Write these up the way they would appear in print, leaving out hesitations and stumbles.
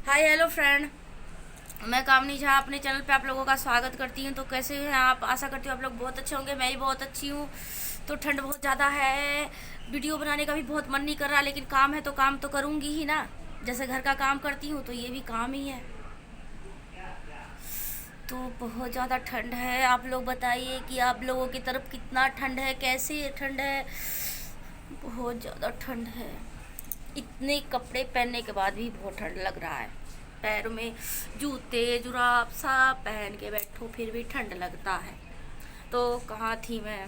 Hi hello friend. मैं कामनी झा अपने channel पे आप लोगों का स्वागत करती हूँ। तो कैसे हैं आप? आशा करती हूँ आप लोग बहुत अच्छे होंगे। मैं भी बहुत अच्छी हूँ। तो ठंड बहुत ज़्यादा है, वीडियो बनाने का भी बहुत मन नहीं कर रहा, लेकिन काम है तो काम तो करूँगी ही ना। जैसे घर का काम करती हूँ तो ये भी काम ही है। तो बहुत ज़्यादा ठंड है। आप लोग बताइए कि आप लोगों की तरफ कितना ठंड है, कैसी ठंड है। बहुत ज़्यादा ठंड है। इतने कपड़े पहनने के बाद भी बहुत ठंड लग रहा है। पैर में जूते जुराब सब पहन के बैठो फिर भी ठंड लगता है। तो कहाँ थी मैं?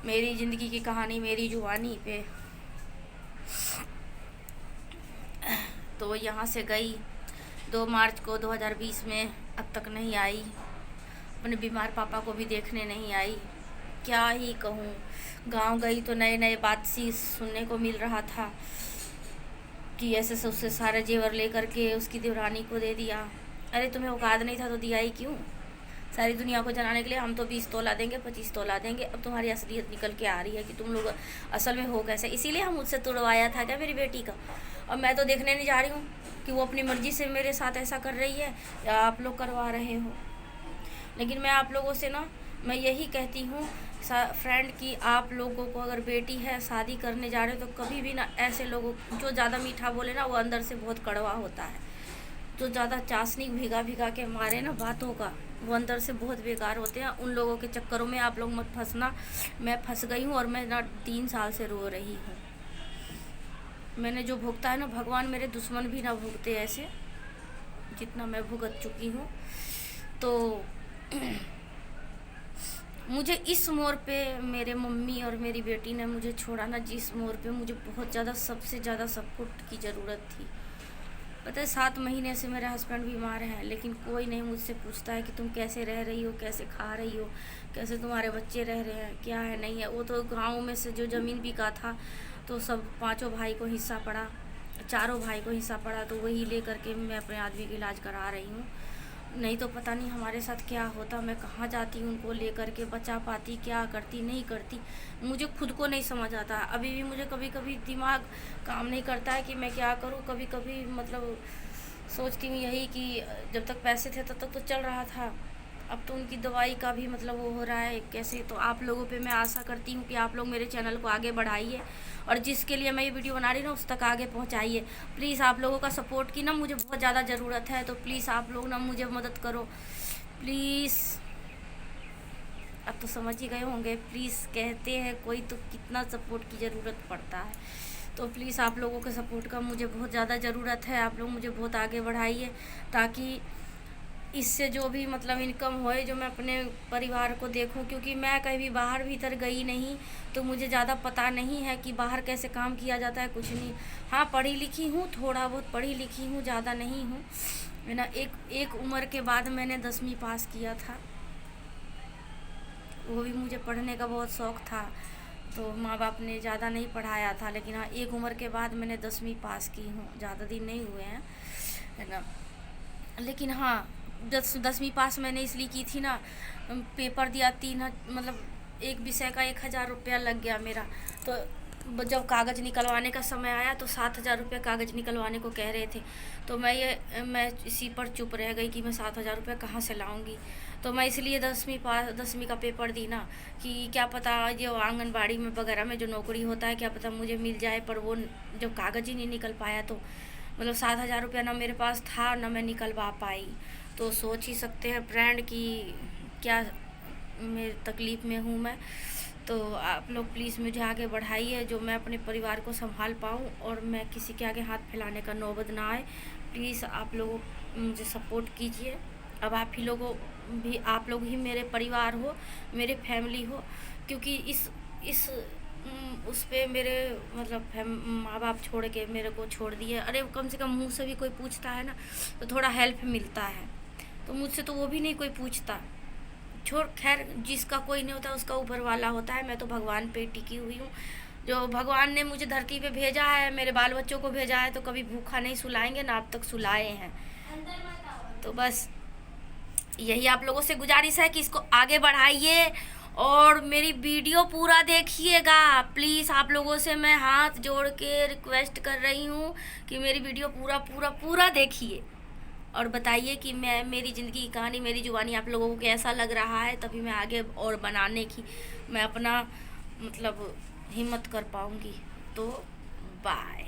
मेरी ज़िंदगी की कहानी मेरी जुबानी पे। तो यहाँ से गई 2 मार्च को 2020 में, अब तक नहीं आई। अपने बीमार पापा को भी देखने नहीं आई। क्या ही कहूँ। गांव गई तो नए नए बात सी सुनने को मिल रहा था कि ऐसे से उससे सारे जेवर लेकर के उसकी देवरानी को दे दिया। अरे तुम्हें औकात नहीं था तो दिया ही क्यों? सारी दुनिया को जलाने के लिए हम तो 20 तोला देंगे, 25 तोला देंगे। अब तुम्हारी असलियत निकल के आ रही है कि तुम लोग असल में हो कैसे। इसीलिए हम मुझसे तुड़वाया था क्या मेरी बेटी का? और मैं तो देखने नहीं जा रही हूँ कि वो अपनी मर्जी से मेरे साथ ऐसा कर रही है या आप लोग करवा रहे हो। लेकिन मैं आप लोगों से ना, मैं यही कहती हूँ फ्रेंड कि आप लोगों को अगर बेटी है, शादी करने जा रहे हो, तो कभी भी ना ऐसे लोगों, जो ज़्यादा मीठा बोले ना वो अंदर से बहुत कड़वा होता है। जो ज़्यादा चाशनी भिगा भिगा के मारे ना बातों का, वो अंदर से बहुत बेकार होते हैं। उन लोगों के चक्करों में आप लोग मत फंसना। मैं फंस गई हूँ और मैं ना 3 साल से रो रही हूँ। मैंने जो भुगता है ना, भगवान मेरे दुश्मन भी ना भुगते ऐसे जितना मैं भुगत चुकी हूँ। तो मुझे इस मोड़ पे मेरे मम्मी और मेरी बेटी ने मुझे छोड़ा ना, जिस मोड़ पे मुझे बहुत ज़्यादा, सबसे ज़्यादा सपोर्ट की ज़रूरत थी। पता है 7 महीने से मेरे हस्बैंड बीमार हैं, लेकिन कोई नहीं मुझसे पूछता है कि तुम कैसे रह रही हो, कैसे खा रही हो, कैसे तुम्हारे बच्चे रह रहे हैं, क्या है नहीं है। वो तो गाँव में से जो ज़मीन बिका था तो सब 5 भाई को हिस्सा पड़ा, 4 भाई को हिस्सा पड़ा, तो वही ले करके मैं अपने आदमी का इलाज करा रही हूँ। नहीं तो पता नहीं हमारे साथ क्या होता। मैं कहाँ जाती उनको लेकर के, बचा पाती, क्या करती नहीं करती, मुझे खुद को नहीं समझ आता। अभी भी मुझे कभी कभी दिमाग काम नहीं करता है कि मैं क्या करूँ। कभी कभी मतलब सोचती हूँ यही कि जब तक पैसे थे तब तक तो चल रहा था, अब तो उनकी दवाई का भी मतलब वो हो रहा है कैसे। तो आप लोगों पे मैं आशा करती हूँ कि आप लोग मेरे चैनल को आगे बढ़ाइए, और जिसके लिए मैं ये वीडियो बना रही हूँ ना उस तक आगे पहुँचाइए। प्लीज़ आप लोगों का सपोर्ट की ना मुझे बहुत ज़्यादा ज़रूरत है। तो प्लीज़ आप लोग ना मुझे मदद करो प्लीज़। अब तो समझ ही गए होंगे, प्लीज़ कहते हैं कोई तो कितना सपोर्ट की ज़रूरत पड़ता है। तो प्लीज़ आप लोगों के सपोर्ट का मुझे बहुत ज़्यादा ज़रूरत है। आप लोग मुझे बहुत आगे बढ़ाइए, ताकि इससे जो भी मतलब इनकम होए, जो मैं अपने परिवार को देखूं। क्योंकि मैं कभी बाहर भीतर गई नहीं, तो मुझे ज़्यादा पता नहीं है कि बाहर कैसे काम किया जाता है, कुछ नहीं। हाँ पढ़ी लिखी हूँ, थोड़ा बहुत पढ़ी लिखी हूँ, ज़्यादा नहीं हूँ है ना। एक उम्र के बाद मैंने 10वीं पास किया था, वो भी मुझे पढ़ने का बहुत शौक़ था, तो माँ बाप ने ज़्यादा नहीं पढ़ाया था। लेकिन हाँ एक उम्र के बाद मैंने 10वीं पास की हूँ, ज़्यादा दिन नहीं हुए हैं है ना। लेकिन हाँ 10वीं पास मैंने इसलिए की थी ना, पेपर दिया मतलब एक विषय का 1000 रुपया लग गया मेरा। तो जब कागज़ निकलवाने का समय आया तो 7000 रुपये कागज़ निकलवाने को कह रहे थे। तो मैं इसी पर चुप रह गई कि मैं 7000 रुपये कहाँ से लाऊंगी। तो मैं इसलिए 10वीं का पेपर दी ना, कि क्या पता जो आंगनबाड़ी में वगैरह में जो नौकरी होता है, क्या पता मुझे मिल जाए। पर वो जब कागज़ ही नहीं निकल पाया तो मतलब 7000 रुपया ना मेरे पास था ना मैं निकलवा पाई। तो सोच ही सकते हैं फ्रेंड कि क्या मेरी तकलीफ़ में हूँ मैं। तो आप लोग प्लीज़ मुझे आगे बढ़ाइए, जो मैं अपने परिवार को संभाल पाऊँ और मैं किसी के आगे हाथ फैलाने का नौबत ना आए। प्लीज़ आप लोग मुझे सपोर्ट कीजिए। अब आप लोग ही मेरे परिवार हो, मेरे फैमिली हो। क्योंकि इस उस पे मेरे मतलब माँ बाप छोड़ के मेरे को छोड़ दिए। अरे कम से कम मुँह से भी कोई पूछता है ना तो थोड़ा हेल्प मिलता है, तो मुझसे तो वो भी नहीं कोई पूछता। छोड़, खैर जिसका कोई नहीं होता उसका ऊपर वाला होता है। मैं तो भगवान पे टिकी हुई हूँ। जो भगवान ने मुझे धरती पे भेजा है, मेरे बाल बच्चों को भेजा है, तो कभी भूखा नहीं सुलाएंगे ना, अब तक सुलाए हैं। तो बस यही आप लोगों से गुजारिश है कि इसको आगे बढ़ाइए और मेरी वीडियो पूरा देखिएगा प्लीज़। आप लोगों से मैं हाथ जोड़ के रिक्वेस्ट कर रही हूँ कि मेरी वीडियो पूरा पूरा पूरा देखिए और बताइए कि मैं मेरी ज़िंदगी की कहानी, मेरी जुबानी आप लोगों को कैसा लग रहा है। तभी मैं आगे और बनाने की मैं अपना मतलब हिम्मत कर पाऊँगी। तो बाय।